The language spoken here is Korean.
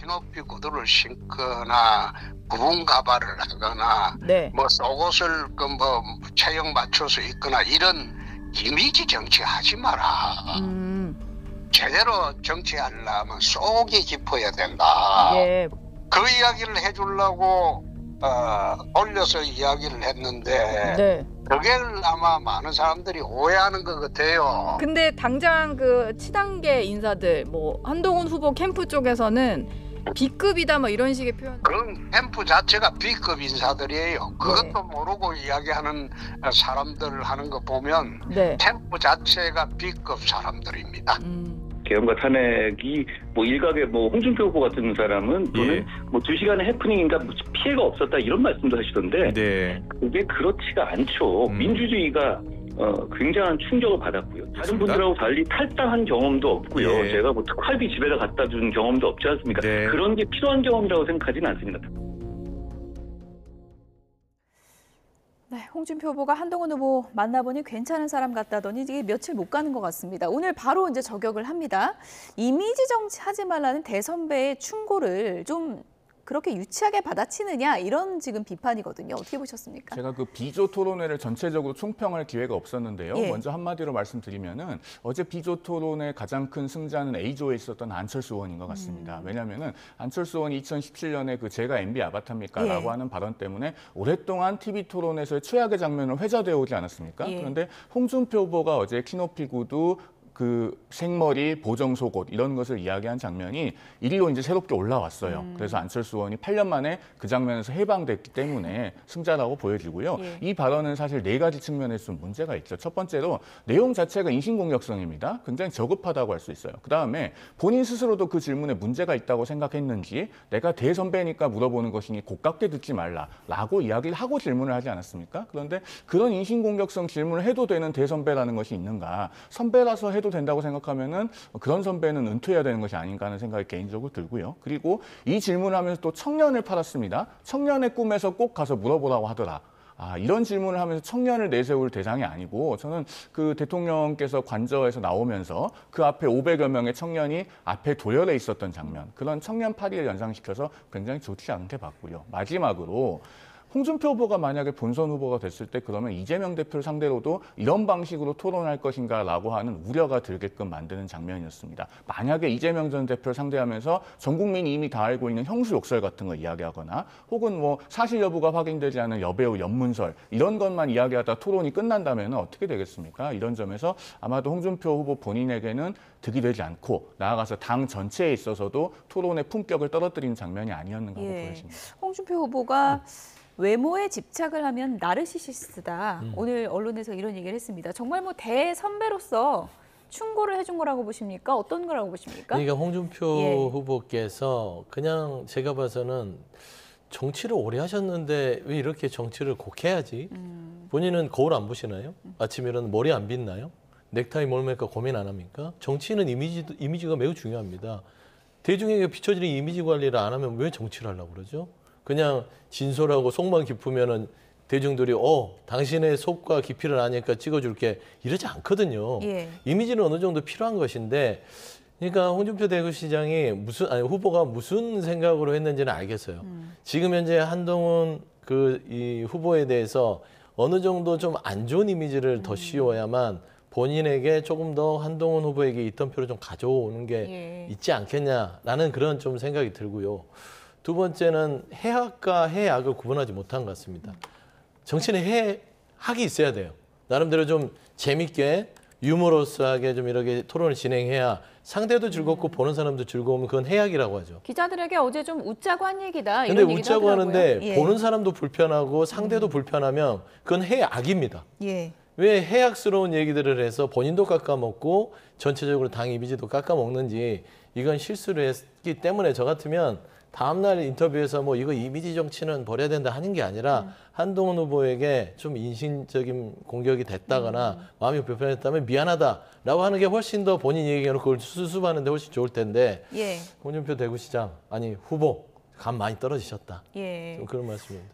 키높이 구두를 신거나 구분 가발을 하거나 네. 뭐 속옷을 뭐 체형 맞춰서 입거나 이런 이미지 정치하지 마라. 제대로 정치하려면 속이 깊어야 된다. 예. 그 이야기를 해주려고 올려서 이야기를 했는데 네. 그게 아마 많은 사람들이 오해하는 것 같아요. 근데 당장 그 치단계 인사들 뭐 한동훈 후보 캠프 쪽에서는 B급이다 뭐 이런 식의 표현. 그런 캠프 자체가 B급 인사들이에요. 그것도 모르고 이야기하는 사람들 하는 거 보면 네. 캠프 자체가 B급 사람들입니다. 계엄과 탄핵이 뭐 일각의 뭐 홍준표 후보 같은 사람은 또는 뭐 2시간의 해프닝인가 피해가 없었다 이런 말씀도 하시던데 네. 그게 그렇지가 않죠. 민주주의가 굉장한 충격을 받았고요. 다른 분들하고 달리 탈당한 경험도 없고요. 예. 제가 뭐 특활비 집에다 갖다 준 경험도 없지 않습니까? 네. 그런 게 필요한 경험이라고 생각하지는 않습니다. 네, 홍준표 후보가 한동훈 후보 만나보니 괜찮은 사람 같다더니 이게 며칠 못 가는 것 같습니다. 오늘 바로 이제 저격을 합니다. 이미지 정치 하지 말라는 대선배의 충고를 좀 그렇게 유치하게 받아치느냐 이런 지금 비판이거든요. 어떻게 보셨습니까? 제가 그 비조 토론회를 전체적으로 총평할 기회가 없었는데요. 예. 먼저 한마디로 말씀드리면은 어제 비조 토론의 가장 큰 승자는 A조에 있었던 안철수 의원인 것 같습니다. 왜냐하면은 안철수 의원이 2017년에 그 제가 MB 아바타입니까라고 예. 하는 발언 때문에 오랫동안 TV 토론에서의 최악의 장면을 회자되어 오지 않았습니까? 예. 그런데 홍준표 후보가 어제 키높이 구두 그 생머리, 보정 속옷 이런 것을 이야기한 장면이 1위로 이제 새롭게 올라왔어요. 그래서 안철수 의원이 8년 만에 그 장면에서 해방됐기 때문에 승자라고 보여지고요. 예. 이 발언은 사실 4가지 측면에서 좀 문제가 있죠. 첫 번째로 내용 자체가 인신공격성입니다. 굉장히 저급하다고 할 수 있어요. 그다음에 본인 스스로도 그 질문에 문제가 있다고 생각했는지 내가 대선배니까 물어보는 것이니 고깝게 듣지 말라라고 이야기를 하고 질문을 하지 않았습니까? 그런데 그런 인신공격성 질문을 해도 되는 대선배라는 것이 있는가? 선배라서 해도 된다고 생각하면은 그런 선배는 은퇴해야 되는 것이 아닌가 하는 생각이 개인적으로 들고요. 그리고 이 질문을 하면서 또 청년을 팔았습니다. 청년의 꿈에서 꼭 가서 물어보라고 하더라. 이런 질문을 하면서 청년을 내세울 대상이 아니고 저는 그 대통령께서 관저에서 나오면서 그 앞에 500여 명의 청년이 앞에 도열해 있었던 장면, 그런 청년 파리를 연상시켜서 굉장히 좋지 않게 봤고요. 마지막으로 홍준표 후보가 만약에 본선 후보가 됐을 때 그러면 이재명 대표를 상대로도 이런 방식으로 토론할 것인가라고 하는 우려가 들게끔 만드는 장면이었습니다. 만약에 이재명 전 대표를 상대하면서 전 국민이 이미 다 알고 있는 형수 욕설 같은 거 이야기하거나 혹은 뭐 사실 여부가 확인되지 않은 여배우 연문설 이런 것만 이야기하다 토론이 끝난다면 어떻게 되겠습니까? 이런 점에서 아마도 홍준표 후보 본인에게는 득이 되지 않고 나아가서 당 전체에 있어서도 토론의 품격을 떨어뜨리는 장면이 아니었는가 하고 보여집니다. 홍준표 후보가 외모에 집착을 하면 나르시시스트다. 오늘 언론에서 이런 얘기를 했습니다. 정말 뭐 대선배로서 충고를 해준 거라고 보십니까? 어떤 거라고 보십니까? 그러니까 홍준표 후보께서 그냥 제가 봐서는 정치를 오래 하셨는데 왜 이렇게 정치를 곡해야지? 본인은 거울 안 보시나요? 아침에 일어나면 머리 안 빗나요? 넥타이 뭘 맬까 고민 안 합니까? 정치는 이미지가 매우 중요합니다. 대중에게 비춰지는 이미지 관리를 안 하면 왜 정치를 하려고 그러죠? 그냥 진솔하고 속만 깊으면은 대중들이 당신의 속과 깊이를 아니까 찍어줄게 이러지 않거든요. 예. 이미지는 어느 정도 필요한 것인데, 그러니까 홍준표 대구시장이 후보가 무슨 생각으로 했는지는 알겠어요. 지금 현재 한동훈 이 후보에 대해서 어느 정도 좀 안 좋은 이미지를 더 씌워야만 본인에게 조금 더 한동훈 후보에게 있던 표를 좀 가져오는 게 있지 않겠냐라는 그런 좀 생각이 들고요. 두 번째는 해학과 해악을 구분하지 못한 것 같습니다. 정치는 해학이 있어야 돼요. 나름대로 좀 재밌게 유머러스하게 좀 이렇게 토론을 진행해야 상대도 즐겁고 보는 사람도 즐거우면 그건 해학이라고 하죠. 기자들에게 어제 좀 웃자고 한 얘기다. 근데 이런 얘기도 웃자고 하더라고요. 하는데 보는 사람도 불편하고 상대도 불편하면 그건 해악입니다. 왜 해악스러운 얘기들을 해서 본인도 깎아먹고 전체적으로 당 이미지도 깎아먹는지 이건 실수를 했기 때문에 저 같으면 다음날 인터뷰에서 뭐 이거 이미지 정치는 버려야 된다 하는 게 아니라 한동훈 후보에게 좀 인신적인 공격이 됐다거나 마음이 불편했다면 미안하다라고 하는 게 훨씬 더 본인 얘기하는 그걸 수습하는 데 훨씬 좋을 텐데 홍준표 대구시장 후보 감 많이 떨어지셨다. 좀 그런 말씀입니다.